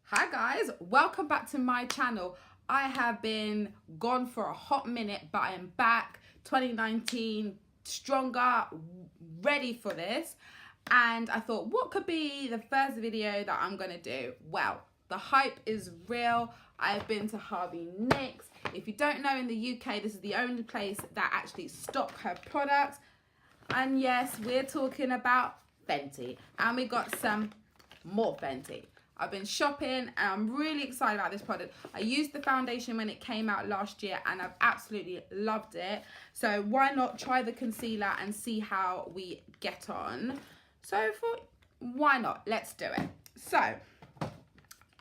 Hi guys, welcome back to my channel. I have been gone for a hot minute, but I am back 2019 stronger, ready for this. And I thought, what could be the first video that I'm gonna do? Well, the hype is real. I've been to Harvey Nicks. If you don't know, in the UK, this is the only place that actually stock her products. And yes, we're talking about Fenty. And we got some more Fenty. I've been shopping and I'm really excited about this product. I used the foundation when it came out last year and I've absolutely loved it. So why not try the concealer and see how we get on? So why not? Let's do it. So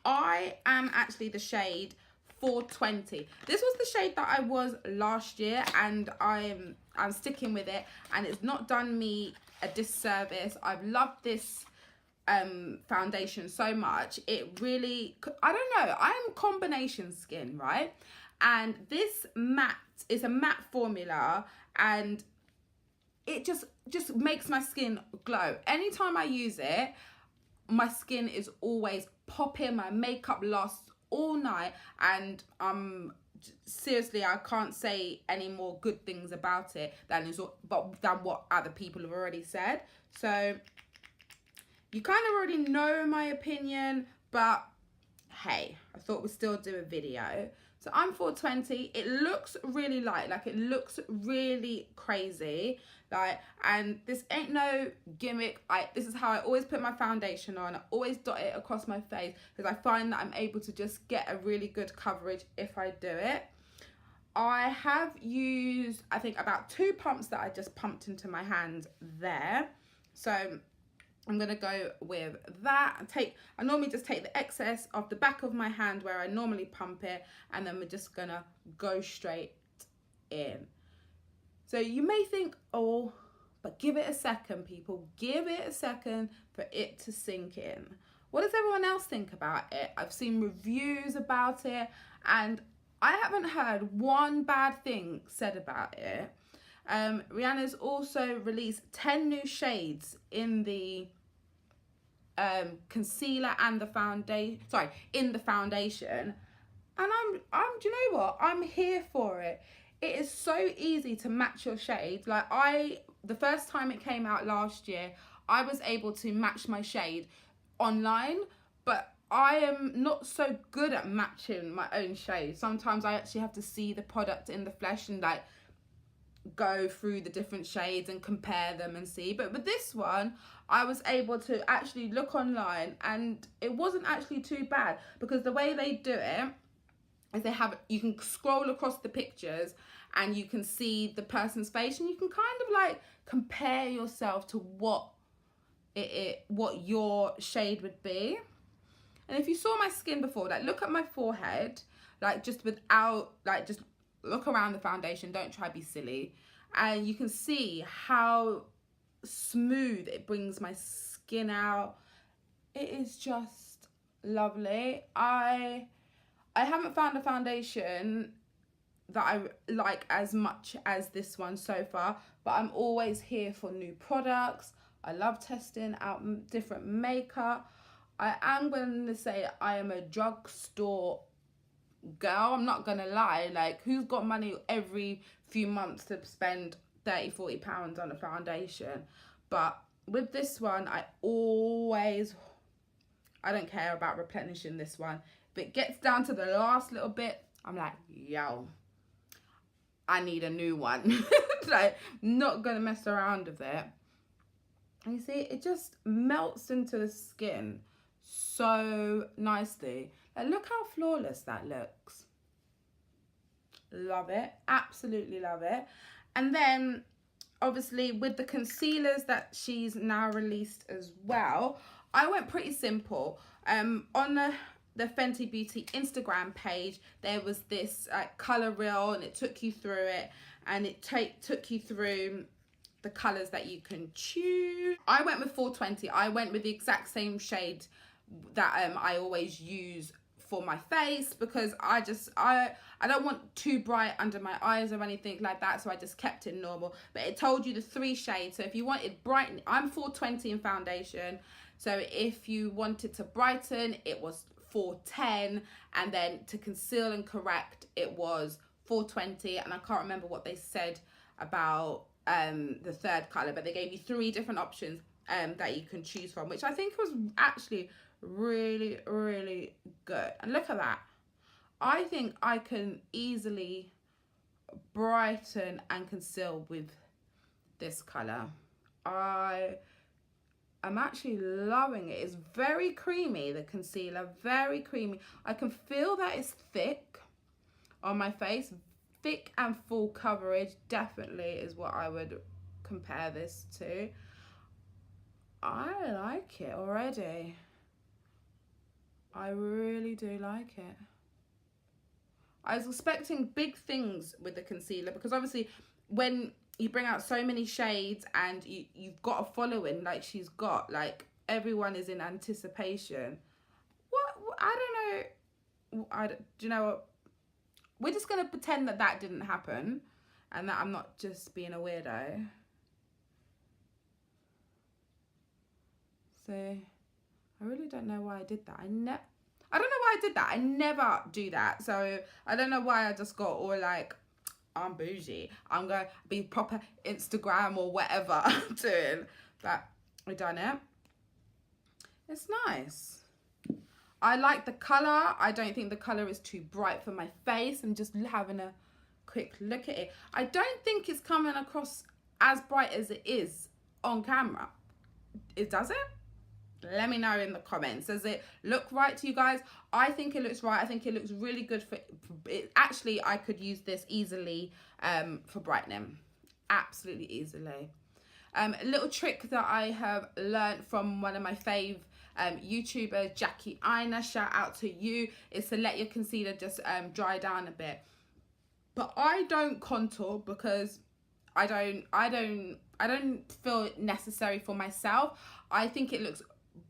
I am actually the shade 420. This was the shade that I was last year and I'm sticking with it, and it's not done me a disservice. I've loved this foundation so much. It really, I don't know, I'm combination skin, right? And this matte is a matte formula and it just makes my skin glow. Anytime I use it, my skin is always popping, my makeup lasts all night, and seriously, I can't say any more good things about it than what other people have already said. So you kind of already know my opinion, but hey, I thought we'd still do a video. So I'm 420. It looks really light, like it looks really crazy. Like, and this ain't no gimmick. This is how I always put my foundation on. I always dot it across my face because I find that I'm able to just get a really good coverage if I do it. I have used, I think, about 2 pumps that I just pumped into my hand there. So I'm gonna go with that and I normally just take the excess off the back of my hand where I normally pump it, and then we're just gonna go straight in. So you may think, oh, but give it a second, people. Give it a second for it to sink in. What does everyone else think about it? I've seen reviews about it and I haven't heard one bad thing said about it. Rihanna's also released 10 new shades in the concealer and the foundation, in the foundation, and I'm do you know what, I'm here for it. It is so easy to match your shade. Like, the first time it came out last year, I was able to match my shade online, but I am not so good at matching my own shade. Sometimes I actually have to see the product in the flesh and like go through the different shades and compare them and see. But with this one, I was able to actually look online and it wasn't actually too bad, because the way they do it is you can scroll across the pictures and you can see the person's face, and you can kind of like compare yourself to what your shade would be. And if you saw my skin before, like, look at my forehead, like, just look around the foundation, don't try to be silly, and you can see how smooth it brings my skin out. It is just lovely. I haven't found a foundation that I like as much as this one so far, but I'm always here for new products. I love testing out different makeup. I am going to say I am a drugstore girl. I'm not gonna lie. Like, who's got money every few months to spend 30-40 pounds on a foundation? But with this one, I don't care about replenishing this one. If it gets down to the last little bit, I'm like, yo, I need a new one. Like, not gonna mess around with it. And you see, it just melts into the skin so nicely. Like, look how flawless that looks. Love it. Absolutely love it. And then obviously with the concealers that she's now released as well, I went pretty simple. On the Fenty Beauty Instagram page, there was this colour reel, and it took you through it, and it took you through the colours that you can choose. I went with 420. I went with the exact same shade that I always use for my face, because I don't want too bright under my eyes or anything like that, so I just kept it normal. But it told you the 3 shades, so if you wanted brighten, I'm 420 in foundation, so if you wanted to brighten, it was 410, and then to conceal and correct it was 420, and I can't remember what they said about the third color, but they gave you 3 different options that you can choose from, which I think was actually really, really good. And look at that. I think I can easily brighten and conceal with this color. I'm actually loving it. It's very creamy, the concealer, very creamy. I can feel that it's thick on my face. Thick and full coverage definitely is what I would compare this to. I like it already. I really do like it. I was expecting big things with the concealer, because obviously when you bring out so many shades and you've got a following like she's got, like everyone is in anticipation. I don't know. Do you know what? We're just going to pretend that that didn't happen and that I'm not just being a weirdo. So I really don't know why I did that. I don't know why I did that. I never do that. So I don't know why I just got all like, I'm bougie, I'm going to be proper Instagram or whatever I'm doing. But I done it. It's nice. I like the colour. I don't think the colour is too bright for my face. I'm just having a quick look at it. I don't think it's coming across as bright as it is on camera. Does it? Let me know in the comments. Does it look right to you guys? I think it looks right. I think it looks really good for it. Actually, I could use this easily for brightening. Absolutely easily. A little trick that I have learned from one of my fave YouTuber, Jackie Ina, shout out to you, is to let your concealer just dry down a bit. But I don't contour because I don't feel it necessary for myself. I think it looks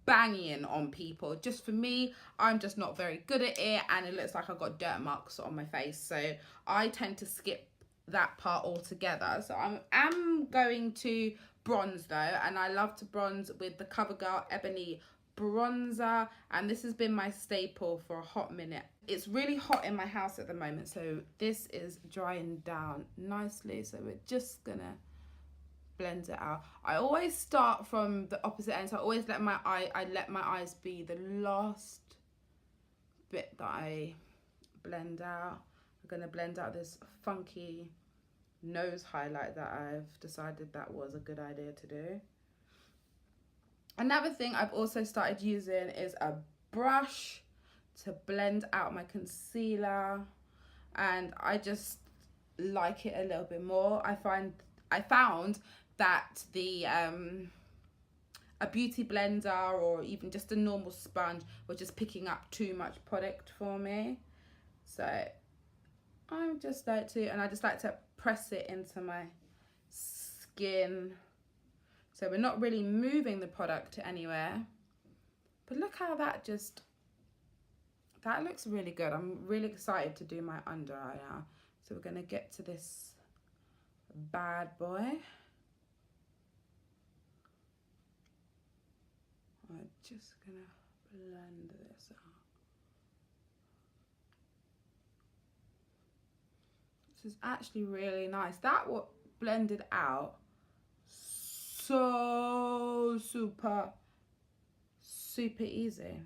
banging on people. Just for me, I'm just not very good at it, and it looks like I've got dirt marks on my face, so I tend to skip that part altogether. So I'm going to bronze though, and I love to bronze with the CoverGirl Ebony bronzer, and this has been my staple for a hot minute. It's really hot in my house at the moment, so this is drying down nicely, so we're just gonna blend it out. I always start from the opposite end, so I always let my eyes be the last bit that I blend out. I'm gonna blend out this funky nose highlight that I've decided that was a good idea to do. Another thing I've also started using is a brush to blend out my concealer, and I just like it a little bit more. I found that the a beauty blender or even just a normal sponge was just picking up too much product for me. So I just like to, and I just like to press it into my skin. So we're not really moving the product anywhere. But look how that looks really good. I'm really excited to do my under eye now. So we're gonna get to this bad boy. I'm just gonna blend this out. This is actually really nice. That what blended out so super easy.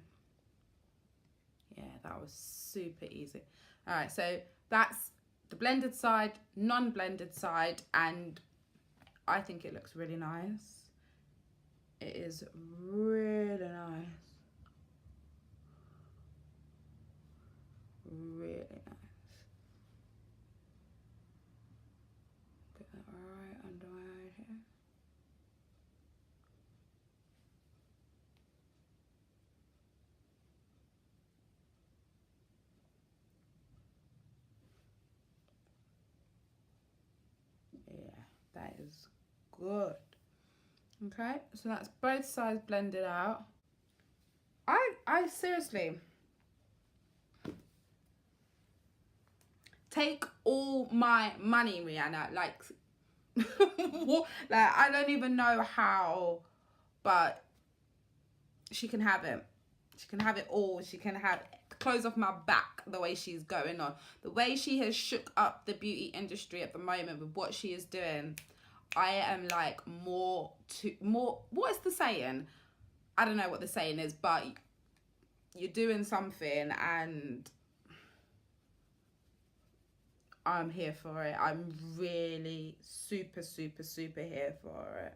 Yeah, that was super easy. All right, so that's the blended side, non-blended side, and I think it looks really nice. It is really nice. Really nice. Get that right under my eye here. Yeah, that is good. Okay, so that's both sides blended out. I seriously take all my money, Rihanna. Like, what? Like, I don't even know how, but she can have it. She can have it all. She can have clothes off my back the way she's going on. The way she has shook up the beauty industry at the moment with what she is doing. I am like more, what is the saying? I don't know what the saying is, but you're doing something and I'm here for it. I'm really super here for it.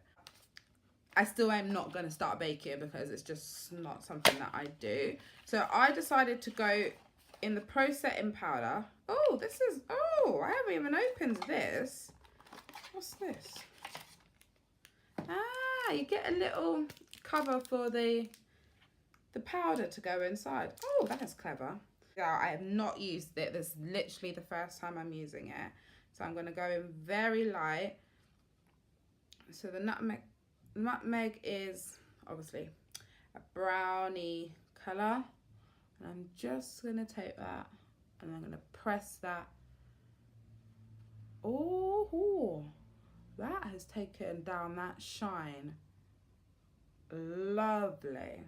I still am not going to start baking because it's just not something that I do. So I decided to go in the pro setting powder. Oh, this is, oh, I haven't even opened this. What's this? Ah, you get a little cover for the powder to go inside. Oh, that is clever. Yeah, I have not used it. This is literally the first time I'm using it. So I'm going to go in very light. So the nutmeg is obviously a brownie colour. And I'm just going to take that and I'm going to press that. Oh, that has taken down that shine. Lovely.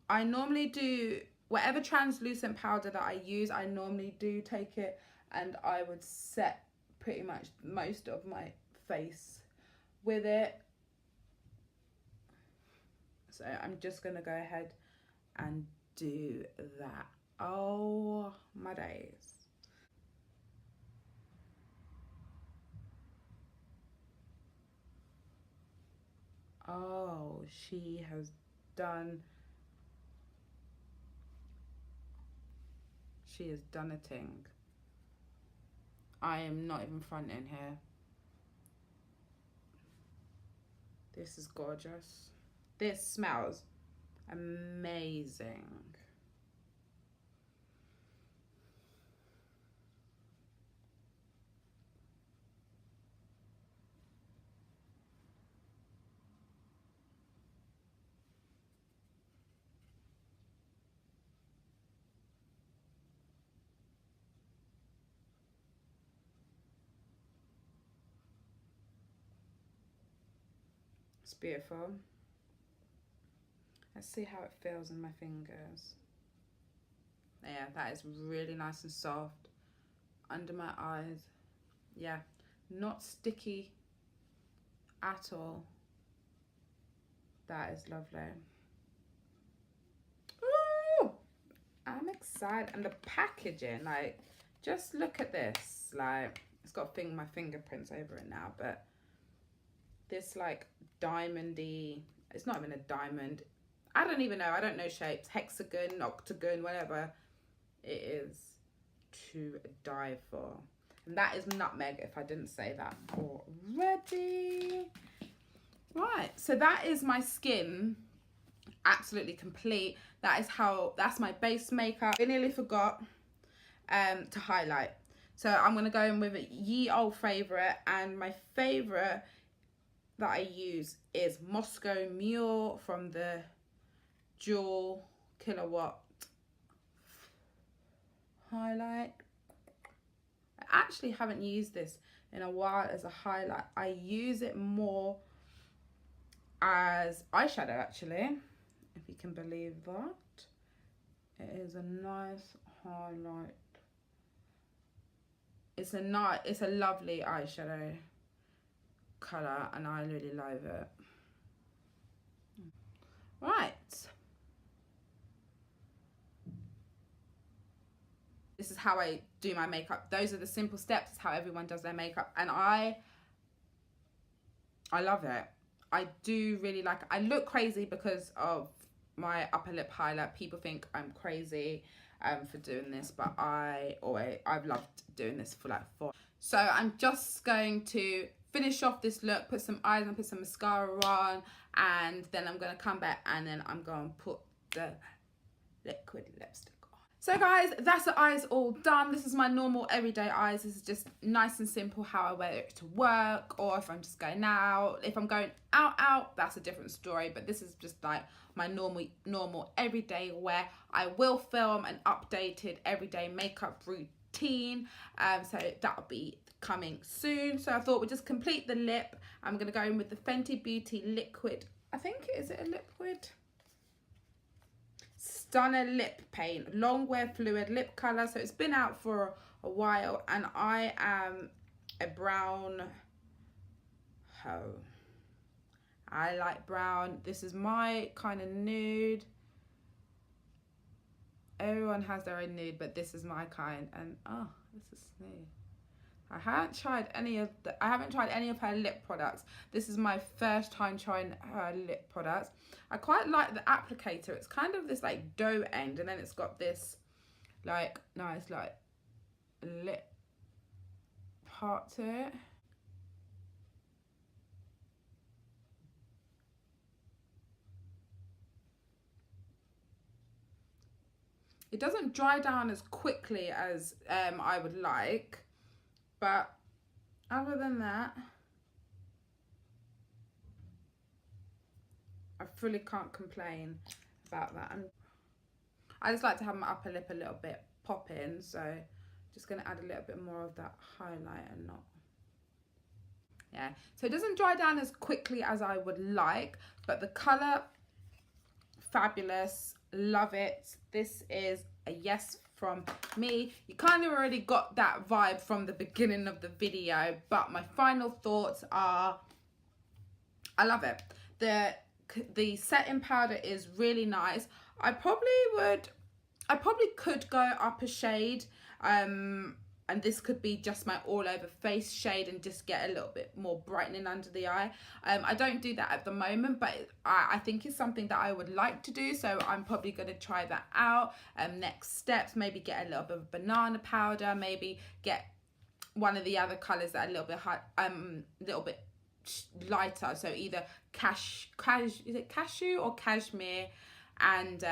I normally do whatever translucent powder that I use, I normally do take it and I would set pretty much most of my face with it. So I'm just going to go ahead and do that. Oh my days. Oh, she has done a thing. I am not even fronting here. This is gorgeous. This smells amazing. It's beautiful. Let's see how it feels in my fingers. Yeah, that is really nice and soft under my eyes. Yeah, not sticky at all. That is lovely. Ooh, I'm excited. And the packaging, like, just look at this. Like, it's got my fingerprints over it now, but this like diamondy, it's not even a diamond. I don't even know. I don't know shapes. Hexagon, octagon, whatever. It is to die for. And that is nutmeg, if I didn't say that already. Right, so that is my skin absolutely complete. That's my base makeup. I nearly forgot to highlight. So I'm going to go in with a ye old favourite, and my favourite that I use is Moscow Mule from the Dual Kilowatt highlight. I actually haven't used this in a while as a highlight. I use it more as eyeshadow, actually, if you can believe that. It is a nice highlight. It's a lovely eyeshadow colour and I really love it. Right. This is how I do my makeup. Those are the simple steps. It's how everyone does their makeup. And I love it. I do really like it. I look crazy because of my upper lip highlight. People think I'm crazy for doing this, but I've loved doing this for like 4. So I'm just going to finish off this look, put some eyes on, put some mascara on, and then I'm going to come back and then I'm going to put the liquid lipstick on. So guys, that's the eyes all done. This is my normal everyday eyes. This is just nice and simple how I wear it to work, or if I'm just going out. If I'm going out, that's a different story, but this is just like my normal everyday wear. I will film an updated everyday makeup routine, so that'll be coming soon. So I thought we'd just complete the lip. I'm going to go in with the Fenty Beauty liquid. I think, is it a liquid? Stunner Lip Paint, Long Wear Fluid Lip Colour. So it's been out for a while, and I am a brown hoe. I like brown. This is my kind of nude. Everyone has their own nude, but this is my kind, and oh, this is smooth. I haven't tried any of her lip products. This is my first time trying her lip products. I quite like the applicator. It's kind of this like dough end, and then it's got this like nice like lip part to it. It doesn't dry down as quickly as I would like, but other than that, I fully can't complain about that. And I just like to have my upper lip a little bit popping, so just going to add a little bit more of that highlight and not. Yeah, so it doesn't dry down as quickly as I would like, but the colour, fabulous, love it. This is a yes from me. You kind of already got that vibe from the beginning of the video, but my final thoughts are, I love it. The setting powder is really nice. I probably could go up a shade, and this could be just my all over face shade and just get a little bit more brightening under the eye. I don't do that at the moment, but I think it's something that I would like to do, so I'm probably going to try that out. Next steps, maybe get a little bit of banana powder, maybe get one of the other colours that are a little bit lighter, so either cashew or cashmere and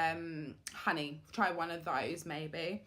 honey. Try one of those maybe.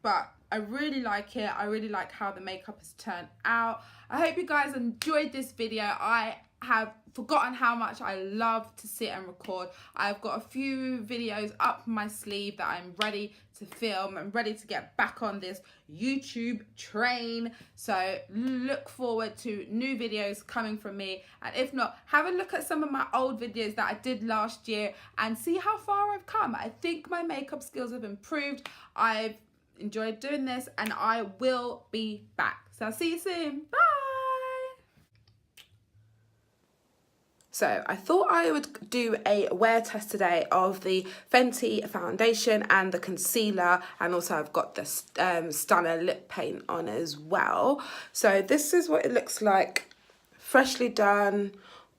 But I really like it. I really like how the makeup has turned out. I hope you guys enjoyed this video. I have forgotten how much I love to sit and record. I've got a few videos up my sleeve that I'm ready to film. I'm ready to get back on this YouTube train. So look forward to new videos coming from me. And if not, have a look at some of my old videos that I did last year and see how far I've come. I think my makeup skills have improved. I've enjoyed doing this, and I will be back. So I'll see you soon. Bye. So I thought I would do a wear test today of the Fenty foundation and the concealer, and also I've got the Stunner lip paint on as well. So this is what it looks like, freshly done,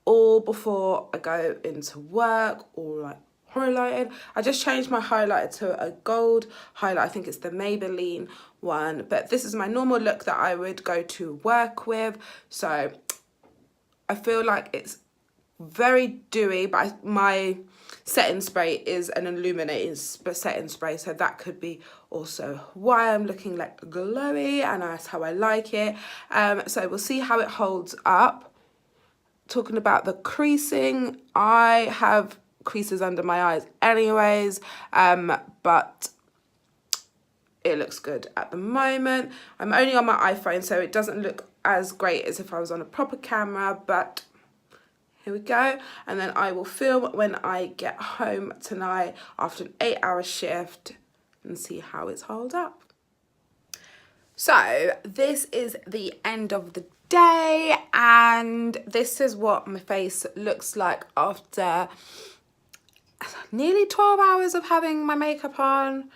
all before I go into work, all like highlighted. I just changed my highlighter to a gold highlight. I think it's the Maybelline one, but this is my normal look that I would go to work with. So I feel like it's very dewy, but my setting spray is an illuminating setting spray, so that could be also why I'm looking like glowy, and that's how I like it. So we'll see how it holds up. Talking about the creasing, I have creases under my eyes anyways, but it looks good at the moment. I'm only on my iPhone, so it doesn't look as great as if I was on a proper camera, but here we go. And then I will film when I get home tonight after an 8-hour shift and see how it's held up. So this is the end of the day, and this is what my face looks like after nearly 12 hours of having my makeup on.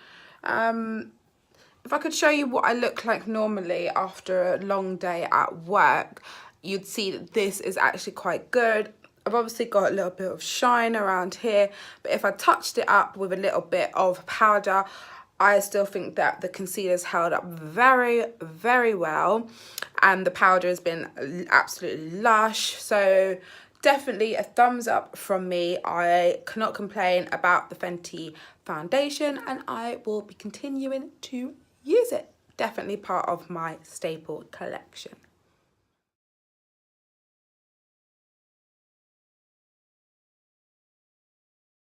If I could show you what I look like normally after a long day at work, you'd see that this is actually quite good. I've obviously got a little bit of shine around here, but if I touched it up with a little bit of powder, I still think that the concealer's held up very, very well, and the powder has been absolutely lush. So definitely a thumbs up from me. I cannot complain about the Fenty foundation, and I will be continuing to use it. Definitely part of my staple collection.